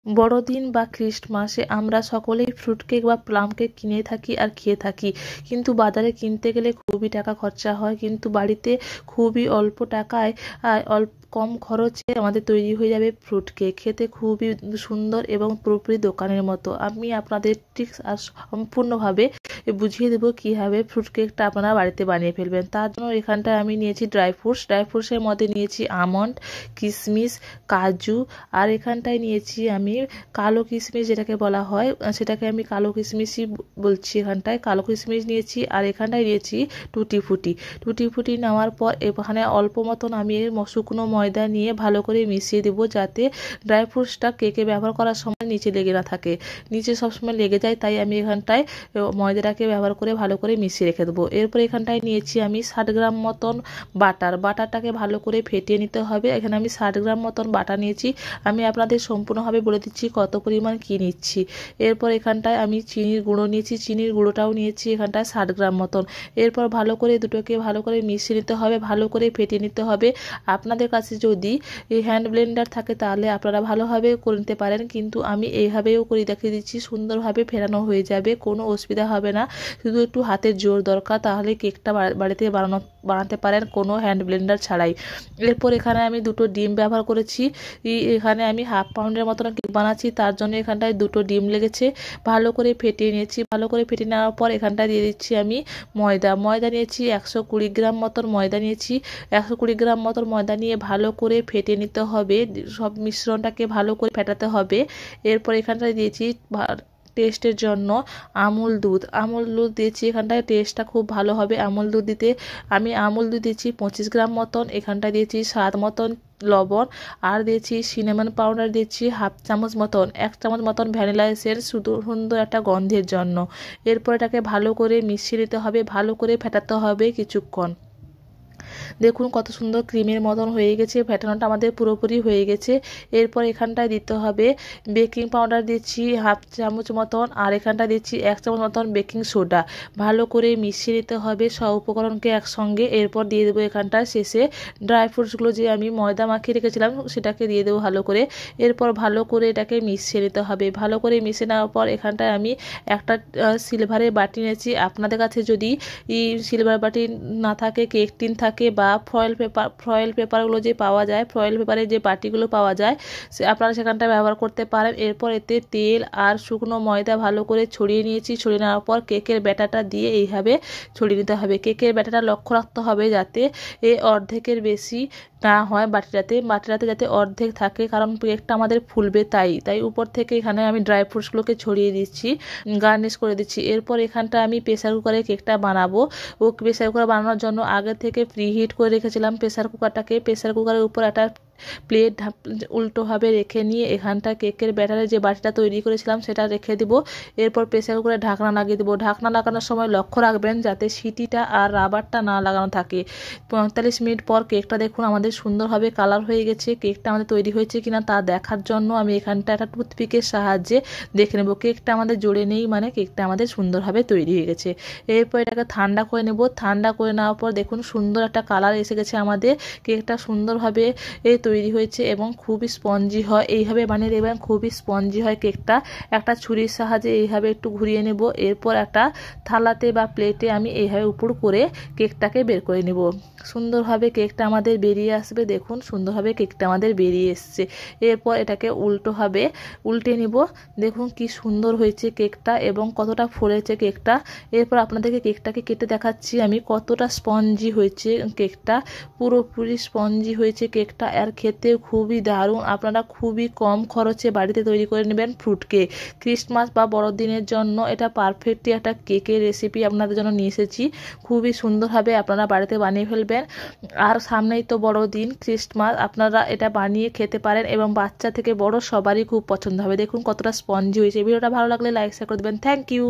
বড়দিন বা খ্রিস্টমাসে আমরা সকলেই ফ্রুট কেক বা প্লাম কেক কিনে থাকি আর খেয়ে থাকি, কিন্তু বাজারে কিনতে গেলে খুবই টাকা খরচা হয়। কিন্তু বাড়িতে খুবই অল্প টাকায় অল্প কম খরচে আমাদের তৈরি হয়ে যাবে ফ্রুট কেক। খেতে খুবই সুন্দর এবং পুরোপুরি দোকানের মতো। আমি আপনাদের ট্রিক্স আর সম্পূর্ণভাবে বুঝিয়ে দেবো কীভাবে ফ্রুট কেকটা আপনারা বাড়িতে বানিয়ে ফেলবেন। তার জন্য এখানটায় আমি নিয়েছি ড্রাই ফ্রুটসের মধ্যে নিয়েছি আমন্ড, কিশমিশ, কাজু, আর এখানটায় নিয়েছি আমি কালো কিশমিশ, যেটাকে বলা হয় সেটাকে আমি কালো কিশমিশই বলছি। এখানটায় কালো কিশমিশ নিয়েছি, আর এখানটায় নিয়েছি টুটি ফুটি নেওয়ার পর এখানে অল্প মতন আমি শুকনো ময়দা নিয়ে ভালো করে মিশিয়ে দেবো, যাতে ড্রাই ফ্রুটসটা কেকে ব্যবহার করার সময় নিচে লেগে না থাকে। নিচে সবসময় লেগে যায়, তাই আমি এখানটায় ময়দাটাকে ব্যবহার করে ভালো করে মিশিয়ে রেখে দেবো। এরপর এখানটায় নিয়েছি আমি 60 গ্রাম মতন বাটারটাকে ভালো করে ফেটিয়ে নিতে হবে। এখানে আমি 60 গ্রাম মতন বাটার নিয়েছি। আমি আপনাদের সম্পূর্ণভাবে বলে দিচ্ছি কত পরিমাণ কী নিচ্ছি। এরপর এখানটায় আমি চিনির গুঁড়ো নিয়েছি, চিনির গুঁড়োটাও নিয়েছি এখানটায় 60 গ্রাম মতন। এরপর ভালো করে দুটোকে ভালো করে মিশিয়ে নিতে হবে, ভালো করে ফেটিয়ে নিতে হবে। আপনাদের কাছে যদি এই হ্যান্ড ব্লেন্ডার থাকে তাহলে আপনারা ভালোভাবে করে নিতে পারেন, কিন্তু আমি এইভাবেও করে দেখিয়ে দিচ্ছি। সুন্দরভাবে ফেরানো হয়ে যাবে, কোনো অসুবিধা হবে না। শুধু একটু হাতের জোর দরকার, তাহলে কেকটা বাড়িতে বানাতে পারেন কোনো হ্যান্ড ব্লেন্ডার ছাড়াই। এরপর এখানে আমি দুটো ডিম ব্যবহার করেছি। এখানে আমি হাফ পাউন্ডের মতন কেক বানাচ্ছি, তার জন্য এখানটায় দুটো ডিম লেগেছে। ভালো করে ফেটিয়ে নিয়েছি। ভালো করে ফেটিয়ে নেওয়ার পর এখানটায় দিয়ে দিচ্ছি আমি ময়দা নিয়েছি 120 গ্রাম মতন ময়দা নিয়েছি। 120 গ্রাম মতন ময়দা নিয়ে ভালো করে ফেটিয়ে নিতে হবে, সব মিশ্রণটাকে ভালো করে ফেটাতে হবে। এরপর এখানটায় দিয়েছি টেস্টের জন্য আমুল দুধ দিয়েছি। এখানটায় টেস্টটা খুব ভালো হবে আমুল দুধ দিতে। আমি আমুল দুধ দিয়েছি 25 গ্রাম মতন। এখানটায় দিয়েছি স্বাদ মতন লবণ, আর দিয়েছি সিনামন পাউডার দিয়েছি হাফ চামচ মতন, 1 চামচ মতন ভ্যানিলা এসেন্স, শুধু সুন্দর একটা গন্ধের জন্য। এরপর এটাকে ভালো করে মিশিয়ে নিতে হবে, ভালো করে ফেটাতে হবে কিছুক্ষণ। দেখুন কত সুন্দর ক্রিমের মতন হয়ে গেছে, ফেটানোটা আমাদের পুরোপুরি হয়ে গেছে। এরপর এখানটায় দিতে হবে বেকিং পাউডার দিচ্ছি হাফ চামচ মতন, আর এখানটায় দিচ্ছি 1 চামচ মতন বেকিং সোডা। ভালো করে মিশিয়ে নিতে হবে সব উপকরণকে একসঙ্গে। এরপর দিয়ে দেবো এখানটায় শেষে ড্রাই ফ্রুটসগুলো যে আমি ময়দা মাখিয়ে রেখেছিলাম সেটাকে দিয়ে দেবো ভালো করে। এরপর ভালো করে এটাকে মিশিয়ে নিতে হবে। ভালো করে মিশিয়ে নেওয়ার পর এখানটায় আমি একটা সিলভারের বাটি নিয়েছি। আপনাদের কাছে যদি সিলভার বাটি না থাকে, কেক টিন থাকে, বা ফয়েল পেপারগুলো যে পাওয়া যায়, ফয়েল পেপারের যে বাটিগুলো পাওয়া যায়, আপনারা সেখানটা ব্যবহার করতে পারেন। এরপর এতে তেল আর শুকনো ময়দা ভালো করে ছড়িয়ে নিয়েছি। ছড়িয়ে নেওয়ার পর কেকের ব্যাটারটা দিয়ে এইভাবে ছড়িয়ে নিতে হবে। কেকের ব্যাটারটা লক্ষ্য রাখতে হবে যাতে অর্ধেকের বেশি না হয় বাটিটাতে যাতে অর্ধেক থাকে, কারণ কেকটা আমাদের ফুলবে। তাই উপর থেকে এখানে আমি ড্রাই ফ্রুটসগুলোকে ছড়িয়ে দিচ্ছি, গার্নিশ করে দিচ্ছি। এরপর এখানটা আমি প্রেসার কুকারে কেকটা বানাবো। প্রেসার কুকার বানানোর জন্য আগে থেকে প্রিহিট করে রেখেছিলাম প্রেসার কুকারটাকে। প্রেসার কুকারের উপর একটা প্লেট উল্টোভাবে রেখে নিয়ে এখানটা কেকের ব্যাটারে যে বাটিটা তৈরি করেছিলাম সেটা রেখে দিব। এরপর প্রেসার কুকারে ঢাকনা লাগিয়ে দেবো। ঢাকনা লাগানোর সময় লক্ষ্য রাখবেন যাতে সিটিটা আর রাবারটা না লাগানো থাকে। 45 মিনিট পর কেকটা দেখুন আমাদের সুন্দরভাবে কালার হয়ে গেছে। কেকটা আমাদের তৈরি হয়েছে কিনা তা দেখার জন্য আমি এখানটা একটা টুথপিকের সাহায্যে দেখে নেব। কেকটা আমাদের জোরে নেই, মানে কেকটা আমাদের সুন্দরভাবে তৈরি হয়ে গেছে। এরপর এটাকে ঠান্ডা করে নেব। ঠান্ডা করে নেওয়ার পর দেখুন সুন্দর একটা কালার এসে গেছে আমাদের। কেকটা সুন্দরভাবে তৈরি হয়েছে এবং খুবই স্পঞ্জি হয়। এইভাবে বানিয়ে দেবেন, খুবই স্পঞ্জি হয় কেকটা। একটা ছুরির সাহায্যে এইভাবে একটু ঘুরিয়ে নেব। এরপর একটা থালাতে বা প্লেটে আমি এইভাবে উপর করে কেকটাকে বের করে নেব। সুন্দরভাবে কেকটা আমাদের বেরিয়ে আসবে। দেখুন সুন্দরভাবে কেকটা আমাদের বেরিয়ে এসছে। এরপর এটাকে উল্টে নিব। দেখুন কি সুন্দর হয়েছে কেকটা এবং কতটা ফুলেছে কেকটা। এরপর আপনাদেরকে কেকটাকে কেটে দেখাচ্ছি আমি কতটা স্পঞ্জি হয়েছে কেকটা। পুরোপুরি স্পঞ্জি হয়েছে কেকটা, আর খেতে খুবই দারুণ। আপনারা খুবই কম খরচে বাড়িতে তৈরি করে নেবেন ফ্রুট কেক। ক্রিসমাস বা বড়দিনের জন্য এটা পারফেক্টলি একটা কেকের রেসিপি আপনাদের জন্য নিয়ে এসেছি। খুবই সুন্দরভাবে আপনারা বাড়িতে বানিয়ে ফেলবেন। আর সামনেই তো বড়দিন, ক্রিসমাস, আপনারা এটা বানিয়ে খেতে পারেন এবং বাচ্চা থেকে বড় সবারই খুব পছন্দ হবে। দেখুন কতটা স্পঞ্জি হয়েছে। ভিডিওটা ভালো লাগলে লাইক শেয়ার করে দেবেন। Thank you.